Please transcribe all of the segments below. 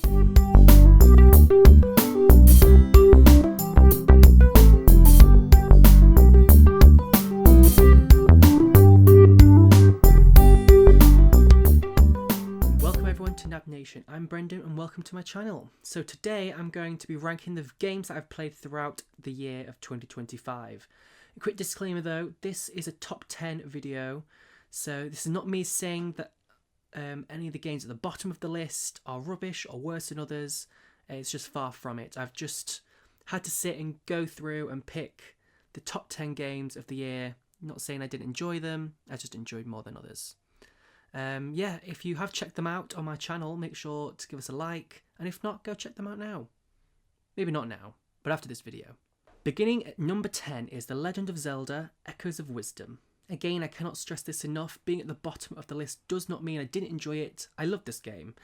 Welcome everyone to Nab Nation. I'm Brendan and welcome to my channel. So today I'm going to be ranking the games that I've played throughout the year of 2025. A quick disclaimer though, this is a top 10 video, so this is not me saying that any of the games at the bottom of the list are rubbish or worse than others. It's just far from it. I've just had to sit and go through and pick the top 10 games of the year. Not saying I didn't enjoy them, I just enjoyed more than others. Yeah, if you have checked them out on my channel, make sure to give us a like, and if not, go check them out now. Maybe not now, but after this video. Beginning at number 10 is The Legend of Zelda: Echoes of Wisdom. Again, I cannot stress this enough, being at the bottom of the list does not mean I didn't enjoy it. I loved this game,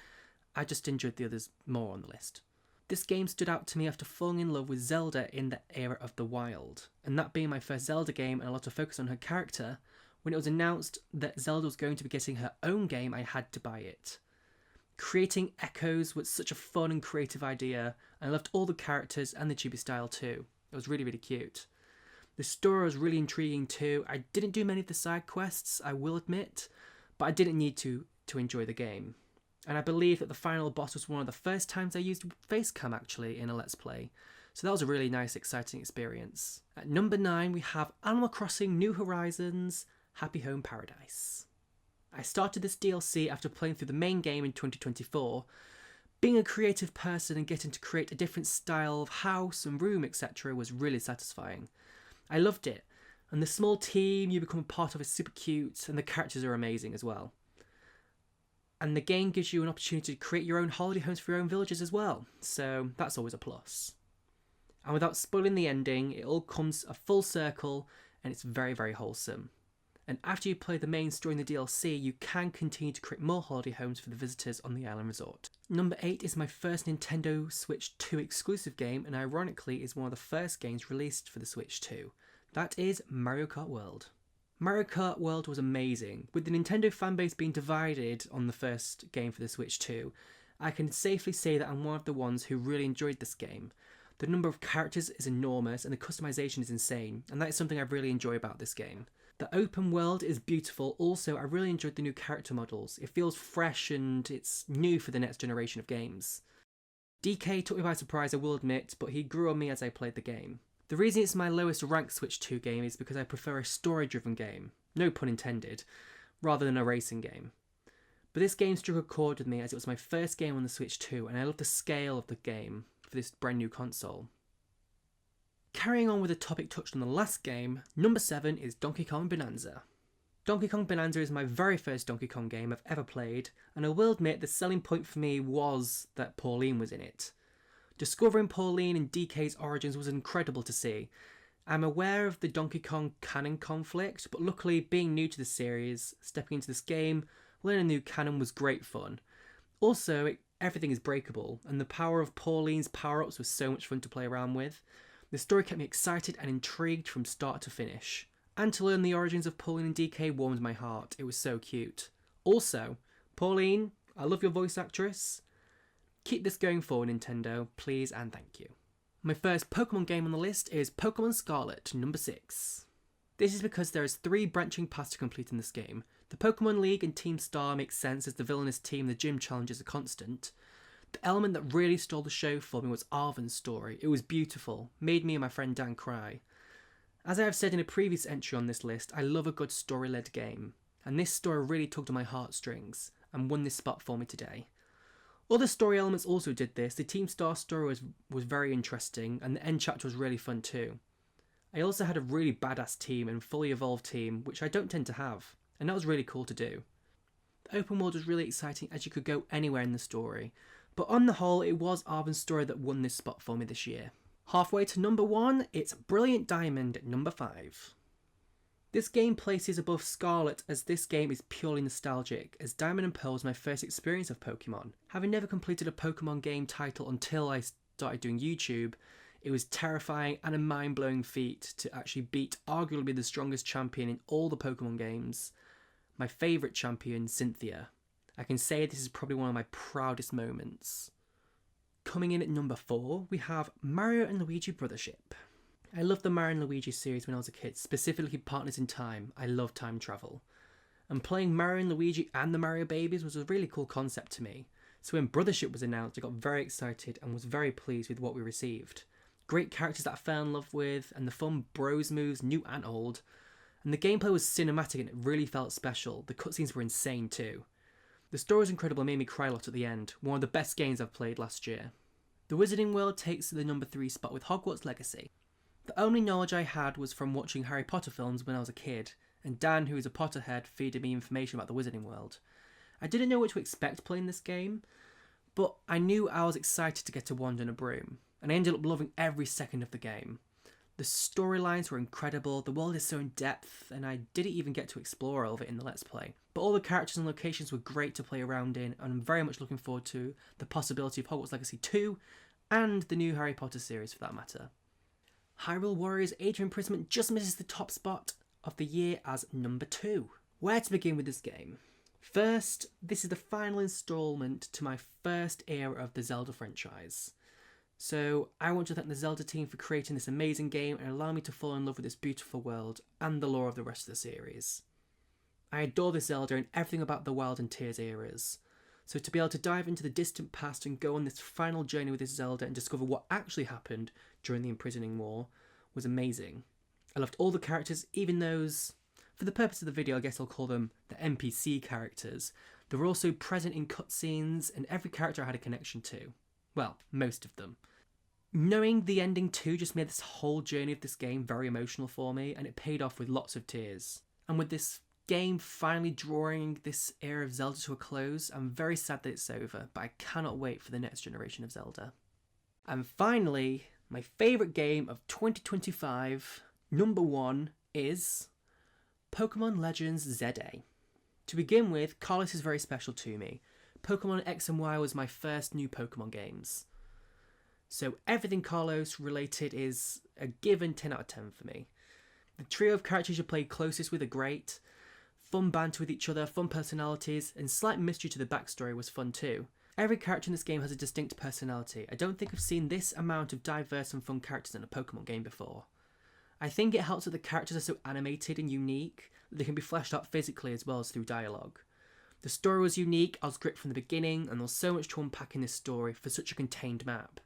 I just enjoyed the others more on the list. This game stood out to me after falling in love with Zelda in the era of the Wild, and that being my first Zelda game and a lot of focus on her character. When it was announced that Zelda was going to be getting her own game, I had to buy it. Creating Echoes was such a fun and creative idea, and I loved all the characters and the chibi style too. It was really, really cute. The story was really intriguing too. I didn't do many of the side quests, I will admit, but I didn't need to enjoy the game. And I believe that the final boss was one of the first times I used Facecam actually in a Let's Play. So that was a really nice, exciting experience. At number 9 we have Animal Crossing New Horizons Happy Home Paradise. I started this DLC after playing through the main game in 2024. Being a creative person and getting to create a different style of house and room, etc. was really satisfying. I loved it, and the small team you become a part of is super cute, and the characters are amazing as well. And the game gives you an opportunity to create your own holiday homes for your own villages as well, so that's always a plus. And without spoiling the ending, it all comes a full circle, and it's very, very wholesome. And after you play the main story in the DLC, you can continue to create more holiday homes for the visitors on the island resort. Number 8 is my first Nintendo Switch 2 exclusive game, and ironically is one of the first games released for the Switch 2. That is Mario Kart World. Mario Kart World was amazing. With the Nintendo fanbase being divided on the first game for the Switch 2, I can safely say that I'm one of the ones who really enjoyed this game. The number of characters is enormous and the customization is insane, and that is something I really enjoy about this game. The open world is beautiful. Also, I really enjoyed the new character models. It feels fresh and it's new for the next generation of games. DK took me by surprise, I will admit, but he grew on me as I played the game. The reason it's my lowest ranked Switch 2 game is because I prefer a story-driven game, no pun intended, rather than a racing game. But this game struck a chord with me as it was my first game on the Switch 2, and I love the scale of the game for this brand new console. Carrying on with the topic touched on the last game, number 7 is Donkey Kong Bonanza. Donkey Kong Bonanza is my very first Donkey Kong game I've ever played, and I will admit the selling point for me was that Pauline was in it. Discovering Pauline and DK's origins was incredible to see. I'm aware of the Donkey Kong canon conflict, but luckily being new to the series, stepping into this game, learning new canon was great fun. Also, everything is breakable, and the power of Pauline's power-ups was so much fun to play around with. The story kept me excited and intrigued from start to finish. And to learn the origins of Pauline and DK warmed my heart. It was so cute. Also, Pauline, I love your voice actress. Keep this going forward, Nintendo, please and thank you. My first Pokemon game on the list is Pokemon Scarlet, number 6. This is because there is 3 branching paths to complete in this game. The Pokemon League and Team Star makes sense as the villainous team and the gym challenges are constant. The element that really stole the show for me was Arven's story. It was beautiful, made me and my friend Dan cry. As I have said in a previous entry on this list, I love a good story-led game, and this story really tugged on my heartstrings and won this spot for me today. Other story elements also did this. The Team Star story was very interesting, and the end chapter was really fun too. I also had a really badass team and fully evolved team, which I don't tend to have, and that was really cool to do. The open world was really exciting as you could go anywhere in the story, but on the whole it was Arven's story that won this spot for me this year. Halfway to number 1, it's Brilliant Diamond at number 5. This game places above Scarlet as this game is purely nostalgic, as Diamond and Pearl was my first experience of Pokemon. Having never completed a Pokemon game title until I started doing YouTube, it was terrifying and a mind-blowing feat to actually beat arguably the strongest champion in all the Pokemon games, my favourite champion, Cynthia. I can say this is probably one of my proudest moments. coming in at number 4, we have Mario and Luigi Brothership. I loved the Mario and Luigi series when I was a kid, specifically Partners in Time. I love time travel. And playing Mario and Luigi and the Mario Babies was a really cool concept to me. So when Brothership was announced, I got very excited and was very pleased with what we received. Great characters that I fell in love with, and the fun bros moves, new and old. And the gameplay was cinematic and it really felt special. The cutscenes were insane too. The story was incredible and made me cry a lot at the end. One of the best games I've played last year. The Wizarding World takes the number 3 spot with Hogwarts Legacy. The only knowledge I had was from watching Harry Potter films when I was a kid, and Dan, who is a Potterhead, feeded me information about the Wizarding World. I didn't know what to expect playing this game, but I knew I was excited to get to Wand and a Broom, and I ended up loving every second of the game. The storylines were incredible, the world is so in depth, and I didn't even get to explore all of it in the Let's Play. But all the characters and locations were great to play around in, and I'm very much looking forward to the possibility of Hogwarts Legacy 2, and the new Harry Potter series for that matter. Hyrule Warriors Age of Imprisonment just misses the top spot of the year as number 2. Where to begin with this game? First, this is the final installment to my first era of the Zelda franchise. So I want to thank the Zelda team for creating this amazing game and allowing me to fall in love with this beautiful world and the lore of the rest of the series. I adore this Zelda and everything about the Wild and Tears eras. So to be able to dive into the distant past and go on this final journey with this Zelda and discover what actually happened during the Imprisoning War was amazing. I loved all the characters, even those, for the purpose of the video I guess I'll call them the NPC characters. They were also present in cutscenes and every character I had a connection to. Well, most of them. Knowing the ending too just made this whole journey of this game very emotional for me, and it paid off with lots of tears. And with this game finally drawing this era of Zelda to a close, I'm very sad that it's over, but I cannot wait for the next generation of Zelda. And finally, my favourite game of 2025, number 1, is Pokemon Legends ZA. To begin with, Kalos is very special to me. Pokemon X and Y was my first new Pokemon games. So everything Kalos related is a given 10 out of 10 for me. The trio of characters you play closest with are great. Fun banter with each other, fun personalities, and slight mystery to the backstory was fun too. Every character in this game has a distinct personality. I don't think I've seen this amount of diverse and fun characters in a Pokemon game before. I think it helps that the characters are so animated and unique that they can be fleshed out physically as well as through dialogue. The story was unique, I was gripped from the beginning, and there was so much to unpack in this story for such a contained map.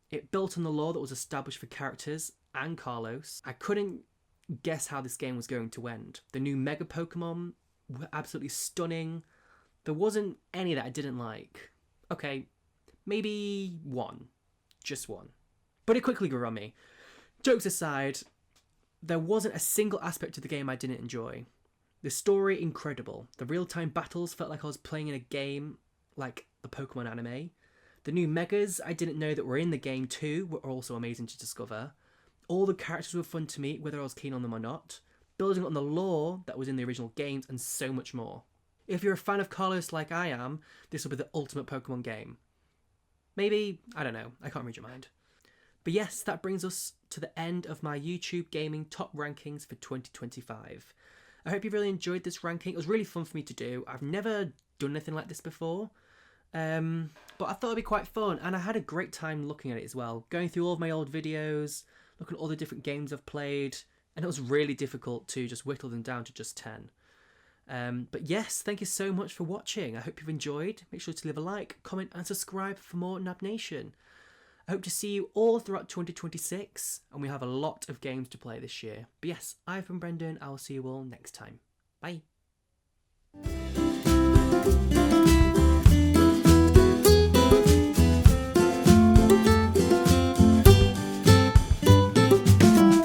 It built on the lore that was established for characters and Kalos. I couldn't guess how this game was going to end. The new Mega Pokemon were absolutely stunning. There wasn't any that I didn't like. Okay, maybe one. Just one. But it quickly grew on me. Jokes aside, there wasn't a single aspect of the game I didn't enjoy. The story, incredible. The real-time battles felt like I was playing in a game like the Pokemon anime. The new Megas I didn't know that were in the game too were also amazing to discover. All the characters were fun to meet, whether I was keen on them or not. Building on the lore that was in the original games and so much more. If you're a fan of Kalos like I am, this will be the ultimate Pokemon game. Maybe, I don't know, I can't read your mind. But yes, that brings us to the end of my YouTube gaming top rankings for 2025. I hope you really enjoyed this ranking. It was really fun for me to do. I've never done anything like this before. But I thought it'd be quite fun, and I had a great time looking at it as well. Going through all of my old videos, looking at all the different games I've played, and it was really difficult to just whittle them down to just 10. But yes, thank you so much for watching. I hope you've enjoyed. Make sure to leave a like, comment and subscribe for more Nab Nation. I hope to see you all throughout 2026, and we have a lot of games to play this year. But yes, I've been Brendan. I'll see you all next time. Bye.